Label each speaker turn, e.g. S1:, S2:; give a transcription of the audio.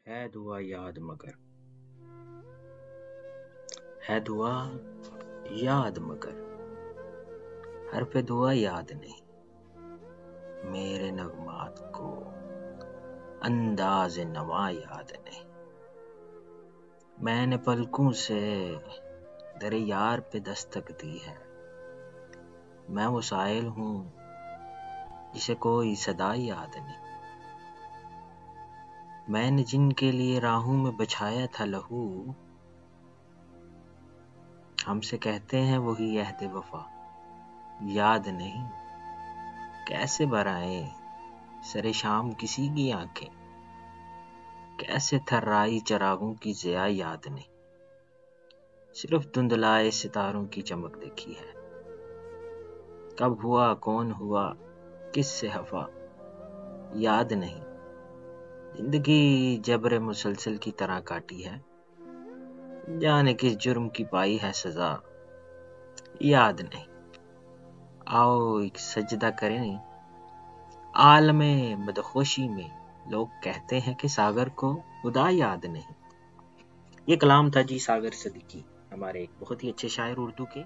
S1: ہے دعا یاد مگر ہے دعا یاد مگر حرف دعا یاد نہیں، میرے نغمات کو انداز نوا یاد نہیں۔ میں نے پلکوں سے در یار پہ دستک دی ہے، میں وہ سائل ہوں جسے کوئی صدا یاد نہیں۔ میں نے جن کے لیے راہوں میں بچھایا تھا لہو، ہم سے کہتے ہیں وہی عہد وفا یاد نہیں۔ کیسے برائیں سر شام کسی کی آنکھیں، کیسے تھرائی چراغوں کی ضیا یاد نہیں۔ صرف دھندلائے ستاروں کی چمک دیکھی ہے، کب ہوا کون ہوا کس سے خفا یاد نہیں۔ زندگی جبر مسلسل کی طرح کاٹی ہے، جانے کس جرم کی پائی ہے سزا یاد نہیں۔ آؤ ایک سجدہ کریں عالم بدخوشی میں، لوگ کہتے ہیں کہ ساگر کو خدا یاد نہیں۔ یہ کلام تھا جی ساگر صدیقی، ہمارے ایک بہت ہی اچھے شاعر اردو کے۔